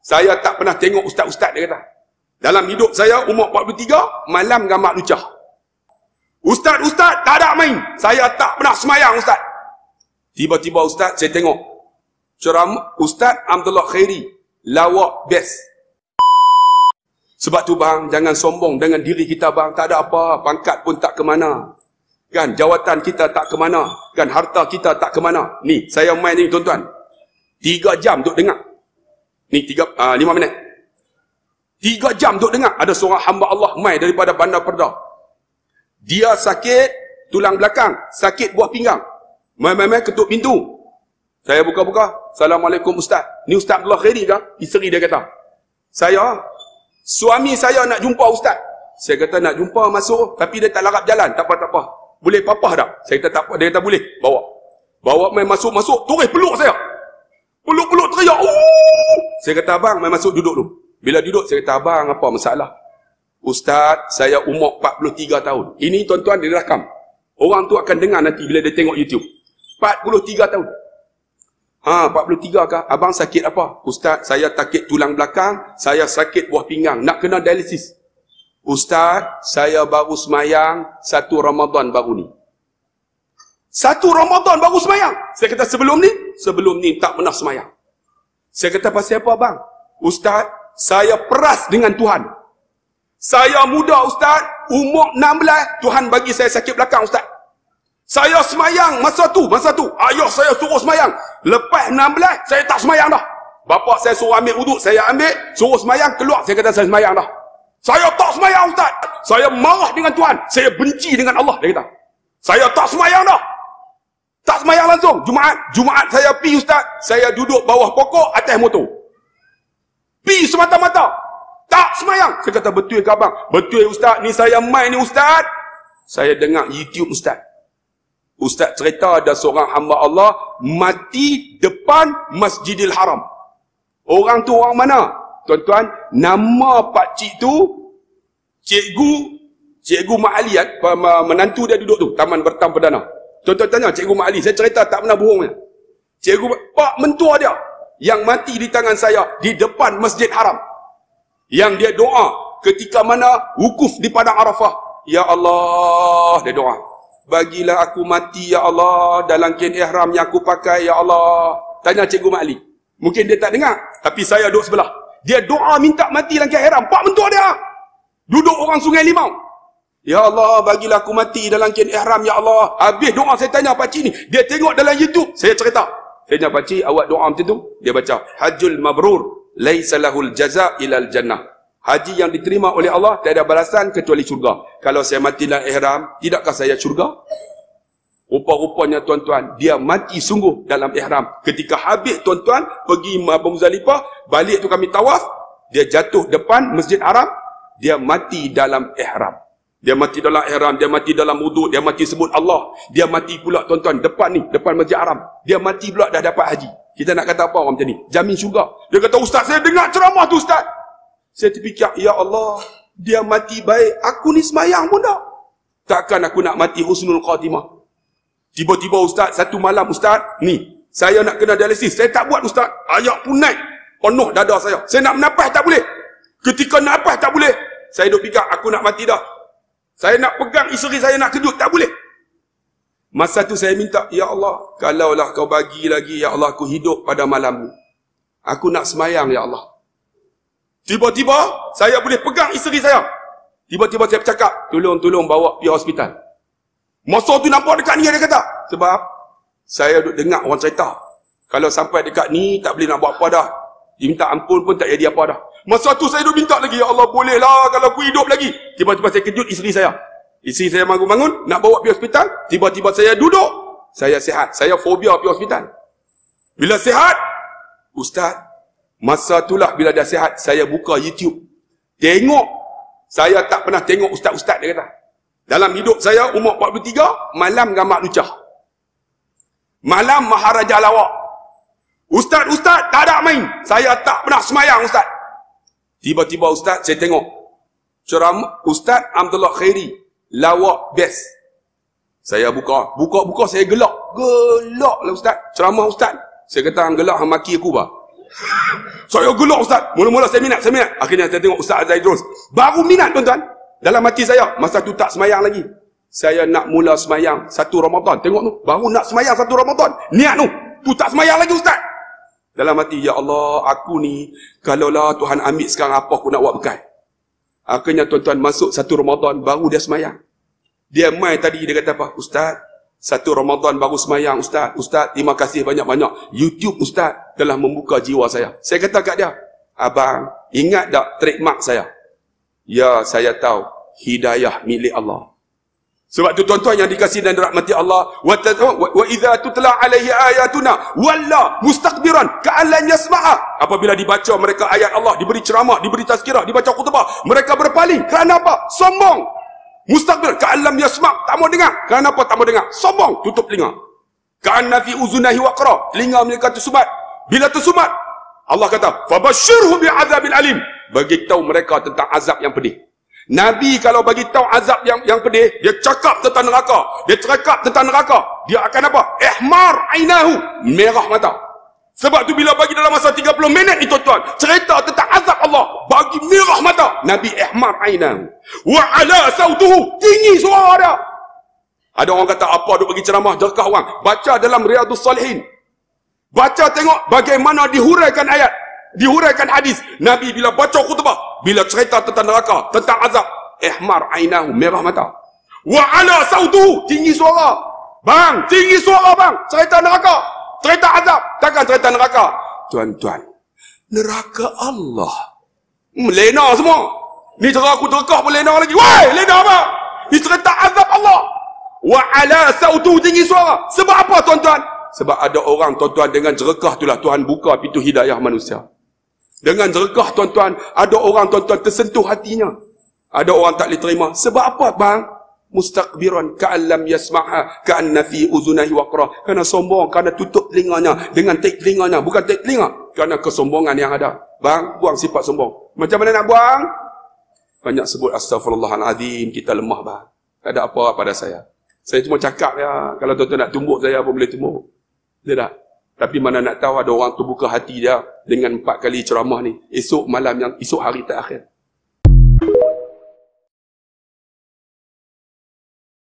Saya tak pernah tengok ustaz-ustaz, dia kata. Dalam hidup saya, umur 43, malam gamak lucah. Ustaz-ustaz, tak ada main. Saya tak pernah semayang, ustaz. Tiba-tiba ustaz, saya tengok ceramah Ustaz Abdullah Khairi, lawak best. Sebab tu bang, jangan sombong dengan diri kita bang. Tak ada apa, pangkat pun tak ke mana. Kan, jawatan kita tak ke mana. Kan, harta kita tak ke mana. Ni, saya main ni tuan-tuan. 3 jam duk dengar. Ni 5 minit. 3 jam duk dengar. Ada seorang hamba Allah mai daripada Bandar Perda. Dia sakit tulang belakang, sakit buah pinggang. Mai ketuk pintu. Saya buka-buka. Assalamualaikum ustaz. Ni Ustaz Abdullah Khairi ke? Isteri dia kata. Suami saya nak jumpa ustaz. Saya kata nak jumpa masuk, tapi dia tak larap jalan. Tak apa. Boleh papah tak? Saya kata tak apa. Dia kata boleh. Bawa mai masuk. Terus peluk saya. Peluk teriak. Saya kata abang, mai masuk duduk dulu. Bila duduk, saya kata abang, apa masalah? Ustaz, saya umur 43 tahun. Ini tuan-tuan direkam. Orang tu akan dengar nanti bila dia tengok YouTube. 43 tahun. 43 kah? Abang sakit apa? Ustaz, saya sakit tulang belakang, saya sakit buah pinggang, nak kena dialisis. Ustaz, saya baru semayang 1 Ramadan baru ni. 1 Ramadan baru semayang. Saya kata sebelum ni tak pernah semayang. Saya kata pasal apa bang? Ustaz, saya peras dengan Tuhan. Saya muda ustaz, umur 16, Tuhan bagi saya sakit belakang ustaz. Saya semayang masa tu. Ayah saya suruh semayang. Lepas 16, saya tak semayang dah. Bapa saya suruh ambil wuduk, saya ambil, suruh semayang, keluar. Saya kata saya semayang dah. Saya tak semayang ustaz. Saya marah dengan Tuhan. Saya benci dengan Allah, dia kata. Saya tak semayang dah. Tak semayang langsung. Jumaat saya pi ustaz. Saya duduk bawah pokok atas motor. Pi semata-mata. Tak semayang. Saya kata betul ke abang? Betul ustaz. Ni saya main ni ustaz. Saya dengar YouTube ustaz. Ustaz cerita ada seorang hamba Allah mati depan Masjidil Haram. Orang tu orang mana? Tuan-tuan, nama pakcik tu Cikgu Mak Ali, menantu dia duduk tu, Taman Bertam Perdana. Tuan-tuan tanya Cikgu Mak Ali, saya cerita tak pernah bohong. Pak mentua dia yang mati di tangan saya di depan Masjid Haram. Yang dia doa ketika mana wukuf di Padang Arafah. Ya Allah, dia doa. Bagilah aku mati ya Allah dalam kain ihram yang aku pakai ya Allah. Tanya Cikgu Mak Ali. Mungkin dia tak dengar, tapi saya duduk sebelah. Dia doa minta mati dalam kain ihram. Pak mentua dia duduk orang Sungai Limau. Ya Allah, bagilah aku mati dalam kain ihram ya Allah. Habis doa saya tanya pakcik ni, dia tengok dalam YouTube. Saya cerita. Saya tanya pakcik, awak doa macam tu? Dia baca, Hajjul mabrur laisa lahul jaza ilal jannah. Haji yang diterima oleh Allah tiada balasan kecuali syurga. Kalau saya mati dalam ihram, tidakkah saya syurga? Rupa-rupanya tuan-tuan, dia mati sungguh dalam ihram. Ketika habis tuan-tuan pergi Muzdalifah, balik tu kami tawaf, dia jatuh depan Masjid Haram, dia mati dalam ihram. Dia mati dalam ihram, dia mati dalam wuduk, dia mati sebut Allah. Dia mati pula tuan-tuan depan Masjid Haram. Dia mati pula dah dapat haji. Kita nak kata apa orang macam ni? Jamin syurga. Dia kata, ustaz, saya dengar ceramah tu ustaz. Saya terfikir, ya Allah, dia mati baik, aku ni semayang pun tak. Takkan aku nak mati husnul khatimah. Tiba-tiba ustaz, satu malam ustaz, ni, saya nak kena dialisis. Saya tak buat ustaz. Ayak pun naik, penuh dada saya. Saya nak menafas tak boleh. Ketika nafas tak boleh, saya duk fikir, aku nak mati dah. Saya nak pegang isteri saya, nak kejut, tak boleh. Masa tu saya minta, ya Allah, kalaulah kau bagi lagi, ya Allah, aku hidup pada malam ni. Aku nak semayang, ya Allah. Tiba-tiba, saya boleh pegang isteri saya. Tiba-tiba saya bercakap, tolong bawa pergi hospital. Masa tu nampak dekat ni, dia kata. Sebab, saya duduk dengar orang cerita. Kalau sampai dekat ni, tak boleh nak buat apa dah. Dia minta ampun pun tak jadi apa dah. Masa tu saya duduk minta lagi, ya Allah, bolehlah kalau aku hidup lagi. Tiba-tiba saya kejut isteri saya. Isteri saya bangun-bangun, nak bawa pergi hospital. Tiba-tiba saya duduk, saya sihat. Saya fobia pergi hospital. Bila sihat, ustaz, masa itulah bila dah sihat, saya buka YouTube. Tengok, saya tak pernah tengok ustaz-ustaz, dia kata. Dalam hidup saya, umur 43, malam gamak lucah. Malam Maharaja lawak. Ustaz, tak ada main. Saya tak pernah semayang, ustaz. Tiba-tiba ustaz, saya tengok ceramah Ustaz Abdullah Khairi, lawak best. Saya buka, saya gelak lah ustaz. Ceramah ustaz. Saya kata, gelak hang maki aku bah. Saya gelak Ustaz. Mula-mula saya minat. Akhirnya saya tengok Ustaz Zaidrus. Baru minat tuan-tuan. Dalam hati saya, masa tu tak semayang lagi. Saya nak mula semayang 1 Ramadan. Tengok tu, baru nak semayang 1 Ramadan. Niat tu tak semayang lagi Ustaz. Dalam hati, ya Allah, aku ni, kalaulah Tuhan ambil sekarang, apa aku nak buat bekal? Akhirnya tuan-tuan masuk 1 Ramadan, baru dia semayang. Dia mai tadi, dia kata apa? Ustaz, 1 Ramadan baru semayang Ustaz. Ustaz, terima kasih banyak-banyak. YouTube Ustaz telah membuka jiwa saya. Saya kata kat dia, abang, ingat tak trademark saya? Ya, saya tahu. Hidayah milik Allah. Sebab tu tuan-tuan yang dikasihi dan dirahmati Allah, wa idza tutla alaihi ayatuna walla mustakbiran ka'an lan yasma'a. Apabila dibaca mereka ayat Allah, diberi ceramah, diberi tazkirah, dibaca khutbah, mereka berpaling. Kerana apa? Sombong. Mustakbir ka'an lam yasma', tak mau dengar. Kerana apa tak mau dengar? Sombong, tutup telinga. Ka'anna fi uzunahi waqra, telinga mereka tersumat. Bila tersumat, Allah kata, fabashshirhu bi'adzabil alim. Bagi tahu mereka tentang azab yang pedih. Nabi kalau bagi tahu azab yang pedih, dia cakap tentang neraka. Dia cakap tentang neraka. Dia akan apa? Ihmar ainahu, merah mata. Sebab tu bila bagi dalam masa 30 minit ni tuan-tuan, cerita tentang azab Allah, bagi merah mata. Nabi ihmar ainahu. Wa ala sautuhu, tinggi suara dia. Ada orang kata apa duk bagi ceramah jerkah orang. Baca dalam Riyadhus Salihin. Baca tengok bagaimana dihuraikan ayat, dihuraikan hadis. Nabi bila baca khutbah, bila cerita tentang neraka, tentang azab, ihmar ainahu, merah mata. Wa ala sautuhu, tinggi suara. Bang, tinggi suara bang, cerita neraka, cerita azab, takkan cerita neraka. Tuan-tuan, neraka Allah. Lena semua. Ni cara aku terkah pun lena lagi. Woi, lena apa? Ni cerita azab Allah. Wa ala sautuhu, tinggi suara. Sebab apa tuan-tuan? Sebab ada orang tuan-tuan dengan jerekah itulah Tuhan buka pintu hidayah manusia. Dengan jerekah tuan-tuan, ada orang tuan-tuan tersentuh hatinya. Ada orang tak boleh terima. Sebab apa bang? Mustakbiran ka'an lam yasma'a ka'anna fi uzunahi waqra. Kerana sombong, kerana tutup telinganya dengan tek telinganya, bukan tek telinga, kerana kesombongan yang ada. Bang, buang sifat sombong. Macam mana nak buang? Banyak sebut astaghfirullahalazim, kita lemah bang. Tak ada apa pada saya. Saya cuma cakap ya, kalau tuan-tuan nak tumbuk saya pun boleh tumbuk. Dia tak? Tapi mana nak tahu ada orang terbuka hati dia dengan 4 kali ceramah ni. Esok malam yang esok hari terakhir.